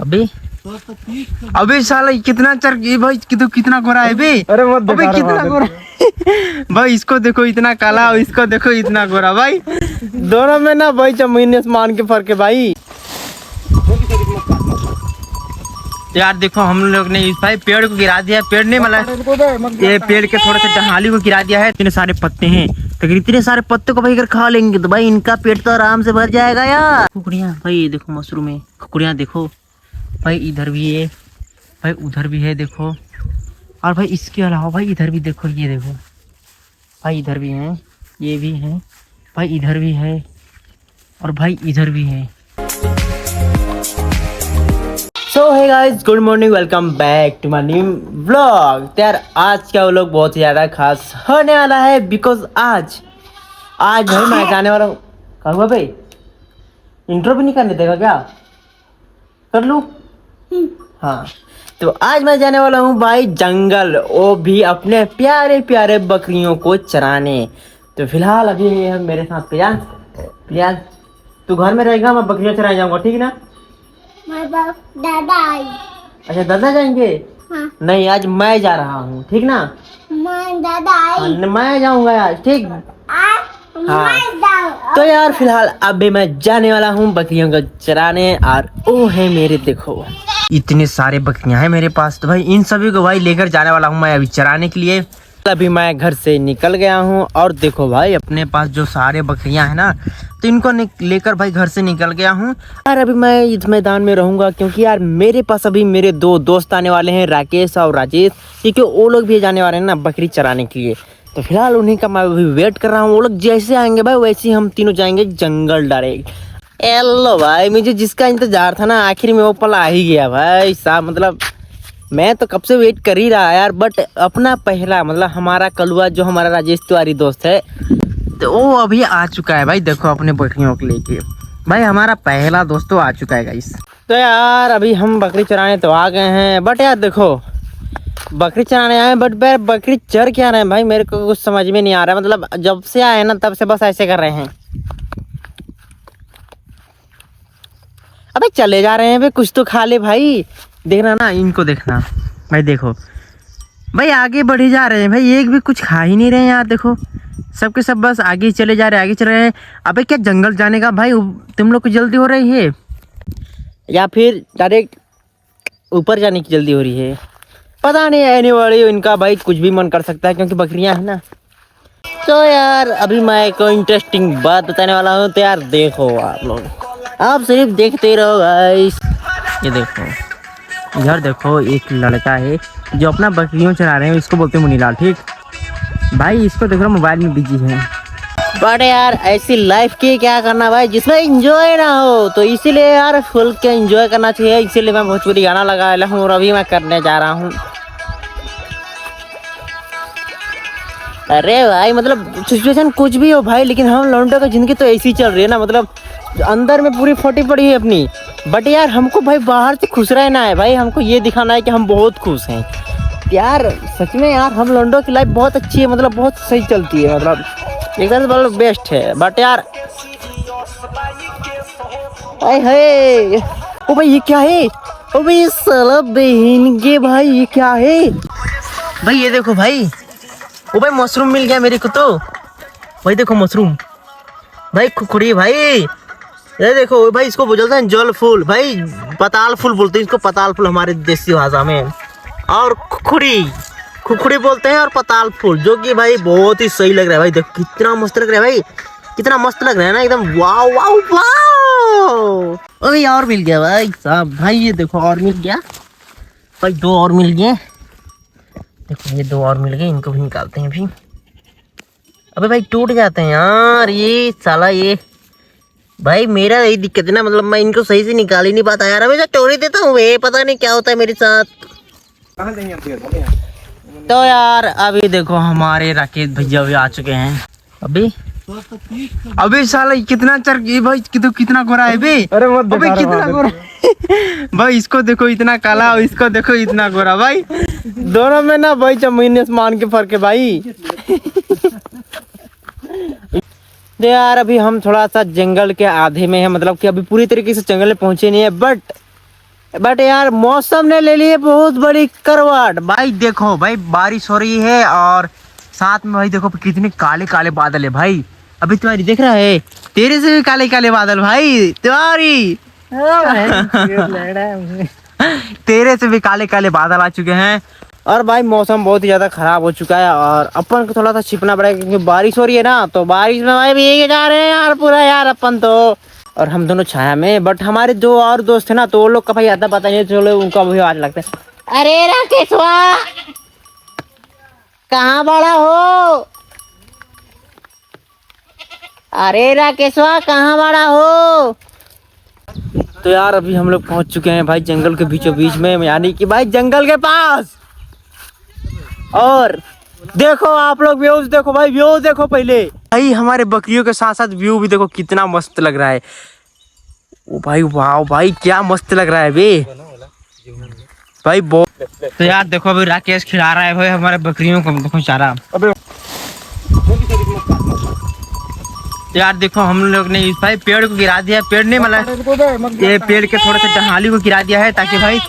अबे अबे साला कितना चर भाई कितना गोरा है बे। अरे मत अबे कितना गोरा भाई, इसको देखो इतना काला और इसको देखो इतना गोरा भाई। दोनों में ना भाई जमीन आसमान के फर्क है भाई। यार देखो हम लोग ने इस भाई पेड़ को गिरा दिया। पेड़ नहीं मतलब ये पेड़ के थोड़ा सा टहनी को गिरा दिया है। इतने सारे पत्ते हैं तो इतने सारे पत्ते को भाई अगर खा लेंगे तो भाई इनका पेट तो आराम से भर जाएगा यार। कुकड़ियाँ भाई ये देखो मशरूम है। कुकड़ियाँ देखो भाई, इधर भी है भाई, उधर भी है देखो। और भाई इसके अलावा भाई इधर भी देखो, ये देखो भाई इधर भी है, ये भी है भाई, इधर भी है और भाई इधर भी है। So hey guys, good morning, welcome back to my new vlog. यार आज का व्लॉग बहुत ही ज़्यादा खास होने वाला है बिकॉज आज भाई मैं जाने वाला हूँ। कहूँगा भाई इंट्रो भी नहीं करने देगा क्या? कर लूँ? हाँ, तो आज मैं जाने वाला हूँ भाई जंगल, वो भी अपने प्यारे प्यारे बकरियों को चराने। तो फिलहाल अभी है मेरे साथ प्रियांश, तू घर में रहेगा, मैं बकरियाँ चराने जाऊँगा, ठीक ना? दादा आई। अच्छा दादा जाएंगे? हाँ। नहीं, आज मैं जा रहा हूँ, ठीक ना? दादा आई। मैं जाऊँगा आज, ठीक? हाँ। तो यार फिलहाल अभी मैं जाने वाला हूँ बकरियों को चराने। और वो है मेरे, देखो इतने सारे बकरियां हैं मेरे पास, तो भाई इन सभी को भाई लेकर जाने वाला हूँ मैं अभी चराने के लिए। अभी मैं घर से निकल गया हूँ और देखो भाई अपने पास जो सारे बकरियां हैं ना, तो इनको लेकर भाई घर से निकल गया हूँ। यार अभी मैं इस मैदान में रहूँगा क्योंकि यार मेरे पास अभी मेरे दो दोस्त आने वाले हैं, राकेश और राजेश, क्योंकि वो लोग भी जाने वाले हैं ना बकरी चराने के लिए। तो फिलहाल उन्हीं का मैं अभी वेट कर रहा हूँ। वो लोग जैसे आएंगे भाई वैसे ही हम तीनों जाएंगे जंगल डायरेक्ट। हेलो भाई, मुझे जिसका इंतजार था ना आखिर में वो पल आ ही गया भाई साहब। मतलब मैं तो कब से वेट कर ही रहा यार, बट अपना पहला मतलब हमारा कलुआ जो हमारा राजेश तिवारी दोस्त है, तो वो अभी आ चुका है भाई। देखो अपने बकरियों को लेके भाई हमारा पहला दोस्त तो आ चुका है गाइस। तो यार अभी हम बकरी चराने तो आ गए हैं, बट यार देखो बकरी चराने आए बट बकरी चर क्या रहे हैं भाई, मेरे को कुछ समझ में नहीं आ रहा है। मतलब जब से आए ना तब से बस ऐसे कर रहे हैं। अबे चले जा रहे हैं भाई, कुछ तो खा ले भाई। देखना ना, इनको देखना भाई, देखो भाई आगे बढ़े जा रहे हैं भाई, एक भी कुछ खा ही नहीं रहे हैं यार। देखो सबके सब बस आगे चले जा रहे हैं, आगे चल रहे हैं। अबे क्या जंगल जाने का भाई तुम लोग को जल्दी हो रही है या फिर डायरेक्ट ऊपर जाने की जल्दी हो रही है? पता नहीं, आने वाली इनका भाई कुछ भी मन कर सकता है क्योंकि बकरियां हैं ना। तो यार अभी मैं एक इंटरेस्टिंग बात बताने वाला हूँ। तो यार देखो आप लोग, आप सिर्फ देखते रहो गाइस। ये देखो इधर देखो, एक लड़का है जो अपना बकरियों चला रहे हैं, इसको बोलते हैं मुनीलाल, ठीक भाई? इसको देखो मोबाइल में बिजी है। बट यार ऐसी लाइफ की क्या करना भाई जिसमें एंजॉय ना हो, तो इसीलिए यार फुल के एंजॉय करना चाहिए। इसीलिए मैं भोजपुरी गाना लगा हूँ और अभी मैं करने जा रहा हूँ। अरे भाई मतलब सिचुएशन कुछ भी हो भाई, लेकिन हम लौंडों की जिंदगी तो ऐसी चल रही है ना। मतलब अंदर में पूरी फटी पड़ी है अपनी, बट यार हमको भाई बाहर से खुश रहना है भाई। हमको ये दिखाना है कि हम बहुत खुश हैं यार। सच में यार हम लौंडों की लाइफ बहुत अच्छी है, मतलब बहुत सही चलती है, मतलब एकदम से मतलब बेस्ट है। बट यार है ओ भाई ये क्या है? ओ भाई ये साला बहन के भाई ये क्या है भाई? ये देखो भाई, ओ भाई मशरूम मिल गया मेरे को तो भाई। देखो मशरूम भाई, खुखड़ी भाई, ये देखो भाई, इसको बोलते हैं जल फूल भाई, पताल फूल बोलते हैं इसको, पताल फूल हमारे देसी भाषा में। और खुखड़ी बोलते हैं और पताल फूल, जो कि भाई बहुत ही सही लग रहा है भाई। देखो कितना मस्त लग रहा है भाई, कितना मस्त लग रहा है ना एकदम। वाओ वाओ वाओ, अभी और मिल गया भाई साहब। भाई ये देखो और मिल गया भाई, दो और मिल गए। देखो ये दो और मिल गए, इनको भी निकालते हैं अभी। अबे भाई टूट जाते हैं यार ये साला। ये भाई मेरा यही दिक्कत है ना, मतलब मैं इनको सही से निकाल ही नहीं पाता यार। हमेशा तोड़ देता हूँ, ये पता नहीं क्या होता है मेरे साथ। तो यार अभी देखो हमारे राकेश भैया भी आ चुके हैं। अभी साला कितना चर भाई, कितना गोरा है बे। अरे मत अबे कितना गोरा भाई, इसको देखो इतना काला और इसको देखो इतना गोरा भाई। दोनों में ना भाई जमीन आसमान के फर्क है भाई। तो यार अभी हम थोड़ा सा जंगल के आधे में है, मतलब कि अभी पूरी तरीके से जंगल में पहुंचे नहीं है, बट बट यार मौसम ने ले लिए बहुत बड़ी करवट। भाई देखो भाई बारिश हो रही है और साथ में भाई देखो कितने काले काले बादल है भाई। अभी तुम्हारी देख रहा है, तेरे से भी काले काले बादल भाई तुम्हारी। तेरे से भी काले काले बादल आ चुके हैं और भाई मौसम बहुत ही ज्यादा खराब हो चुका है और अपन को थोड़ा सा छिपना पड़ेगा क्योंकि बारिश हो रही है ना, तो बारिश में भाई भीग जा रहे हैं यार पूरा यार अपन तो। और हम दोनों छाया में, बट हमारे जो और दोस्त है ना तो वो लोग का भाई आता पता नहीं, चलो उनका भी आज लगता है। अरे राकेशवा कहाँ बड़ा हो? अरे राकेशवा कहाँ बड़ा हो? तो यार अभी हम लोग पहुंच चुके हैं भाई जंगल के बीचों बीच में, यानी कि भाई जंगल के पास। और देखो आप लोग व्यूज देखो भाई, व्यूज देखो पहले भाई, हमारे बकरियों के साथ साथ व्यू भी देखो कितना मस्त लग रहा है। ओ भाई वाह भाई क्या मस्त लग रहा है बे भाई बहुत। तो यार देखो अभी राकेश खिला रहा है भाई हमारे बकरियों को, देखो चारा। यार देखो हम लोग ने इस भाई पेड़ को गिरा दिया, पेड़ नहीं मतलब ये पेड़ के थोड़े से टहनी को गिरा दिया है ताकि भाई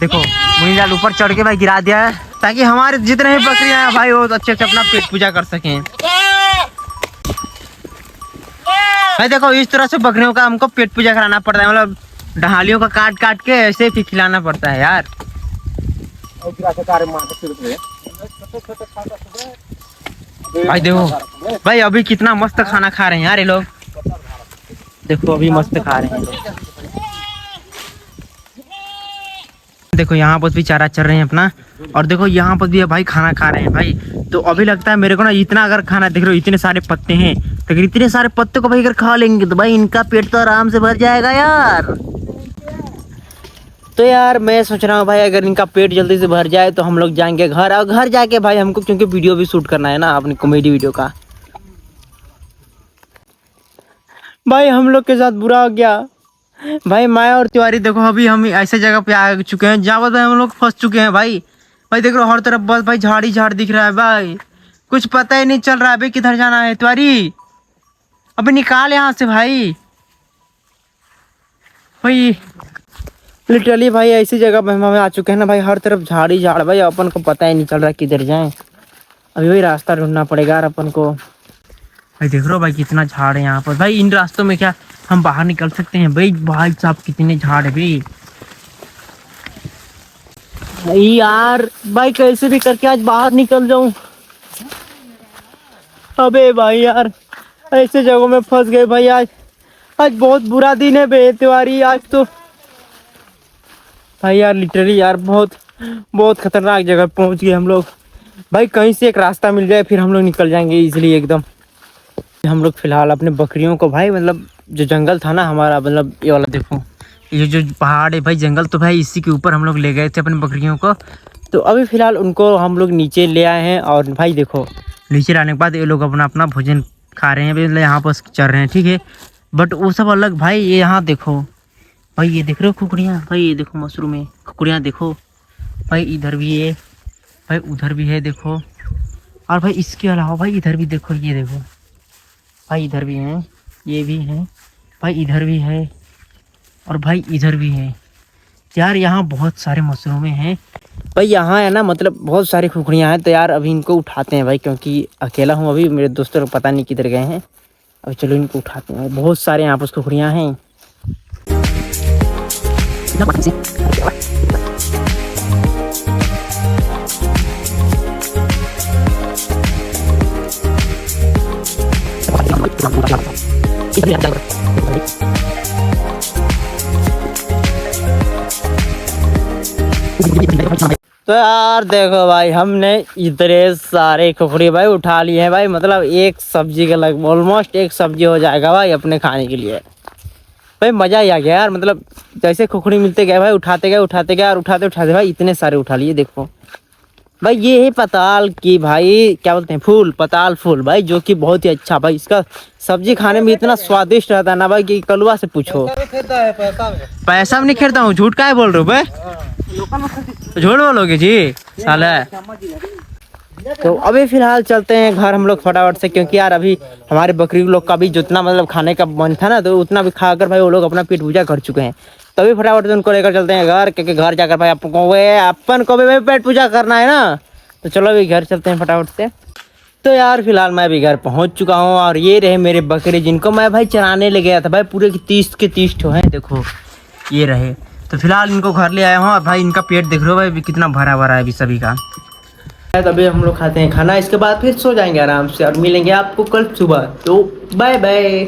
देखो मुनीलाल ऊपर चढ़ के भाई गिरा दिया है ताकि हमारे जितने भी बकरियां हैं भाई वो अच्छे से अपना पेट पूजा कर सकें। भाई देखो इस तरह से बकरियों का हमको पेट पूजा कराना पड़ता है, मतलब डहालियों का काट काट के ऐसे ही खिलाना पड़ता है यार। भाई देखो भाई अभी कितना मस्त खाना खा रहे हैं यार ये लोग, देखो अभी मस्त खा रहे हैं। देखो यहाँ पर भी चारा चल रहे हैं अपना, और देखो यहाँ पर भी भाई खाना खा रहे हैं भाई। तो अभी लगता है मेरे को ना इतना अगर खाना देख रहे हो इतने सारे पत्ते हैं, तो अगर इतने सारे पत्ते को भाई अगर खा लेंगे तो भाई इनका पेट तो आराम से भर जाएगा यार। तो यार मैं सोच रहा हूँ भाई अगर इनका पेट जल्दी से भर जाए तो हम लोग जाएंगे घर, और घर जाके भाई हमको क्योंकि वीडियो भी शूट करना है ना अपनी कॉमेडी वीडियो का। भाई हम लोग के साथ बुरा हो गया भाई, मैं और तिवारी देखो अभी हम ऐसे जगह पे आ चुके हैं जहाँ पर भाई हम लोग फंस चुके हैं भाई। भाई देख रहे हो हर तरफ बस भाई झाड़ी झाड़ दिख रहा है भाई, कुछ पता ही नहीं चल रहा है भाई किधर जाना है। तिवारी अभी निकाल यहाँ से भाई। भाई लिटरली भाई ऐसी जगह पे हम आ चुके हैं ना भाई, हर तरफ झाड़ी झाड़ भाई, अपन को पता ही नहीं चल रहा किधर जाएं। अभी वही रास्ता ढूंढना पड़ेगा यार अपन को। भाई देख रहे हो भाई कितना झाड़ है यहाँ पर भाई, इन रास्तों में क्या हम बाहर निकल सकते हैं भाई? भाई साहब कितने झाड़ है भाई यार। भाई कैसे भी करके आज बाहर निकल जाऊं। अबे भाई यार ऐसे जगहों में फंस गए भाई। आज आज बहुत बुरा दिन है बे तिवारी आज तो। भाई यार लिटरली यार बहुत बहुत खतरनाक जगह पहुंच गए हम लोग भाई। कहीं से एक रास्ता मिल जाए फिर हम लोग निकल जाएंगे इजीली एकदम। हम लोग फिलहाल अपने बकरियों को भाई मतलब जो जंगल था ना हमारा, मतलब ये वाला देखो ये जो पहाड़ है भाई जंगल, तो भाई इसी के ऊपर हम लोग ले गए थे अपने बकरियों को। तो अभी फिलहाल उनको हम लोग नीचे ले आए हैं, और भाई देखो नीचे लाने के बाद ये लोग अपना अपना भोजन खा रहे हैं, मतलब यहाँ पर चल रहे हैं ठीक है। बट वो सब अलग भाई, ये यहाँ देखो भाई, ये देख रहे हो खुखड़ियाँ भाई, ये देखो मशरूम है, खुखड़ियाँ देखो भाई, इधर भी है भाई, उधर भी है देखो। और भाई इसके अलावा भाई इधर भी देखो, ये देखो भाई इधर भी हैं, ये भी हैं भाई, इधर भी है और भाई इधर भी है यार। यहाँ बहुत सारे मशरूमें हैं भाई, यहाँ है ना मतलब बहुत सारी खुखड़ियाँ हैं। तो यार अभी इनको उठाते हैं भाई, क्योंकि अकेला हूँ अभी, मेरे दोस्तों को पता नहीं किधर गए हैं। अभी चलो इनको उठाते हैं, बहुत सारे यहाँ पर खुखड़ियाँ हैं। तो यार देखो भाई हमने इतने सारे खुखड़ी भाई उठा लिए हैं भाई, मतलब एक सब्जी का लग ऑलमोस्ट एक सब्जी हो जाएगा भाई अपने खाने के लिए। भाई मज़ा ही आ गया यार, मतलब जैसे खुखड़ी मिलते गए भाई उठाते गए और उठाते उठाते भाई इतने सारे उठा लिए। देखो भाई ये है पताल की भाई क्या बोलते हैं फूल, पताल फूल भाई, जो कि बहुत ही अच्छा भाई, इसका सब्जी खाने में इतना स्वादिष्ट रहता है ना भाई कि कलुआ से पूछो। पैसा भी नहीं खेलता हूँ, झूठ काहे बोल रहे हो भाई? झूठ बोलोगे जी साला। तो अभी फिलहाल चलते हैं घर हम लोग फटाफट से, क्योंकि यार अभी हमारे बकरी लोग का भी जितना मतलब खाने का मन था ना तो उतना भी खाकर भाई वो लोग अपना पेट पूजा कर चुके हैं। तो अभी फटाफट से उनको लेकर चलते हैं घर, क्योंकि घर जाकर भाई अपन को भी भाई पेट पूजा करना है ना। तो चलो अभी घर चलते हैं फटाफट से। तो यार फिलहाल मैं अभी घर पहुंच चुका हूं और ये रहे मेरे बकरे जिनको मैं भाई चराने ले गया था भाई। पूरे 30 के 30 ठो हैं, देखो ये रहे। तो फिलहाल इनको घर ले आया हूँ और भाई इनका पेट देख रहे हो भाई अभी कितना भरा भरा है अभी सभी का। तभी हम लोग खाते हैं खाना, इसके बाद फिर सो जाएंगे आराम से और मिलेंगे आपको कल सुबह। तो बाय बाय।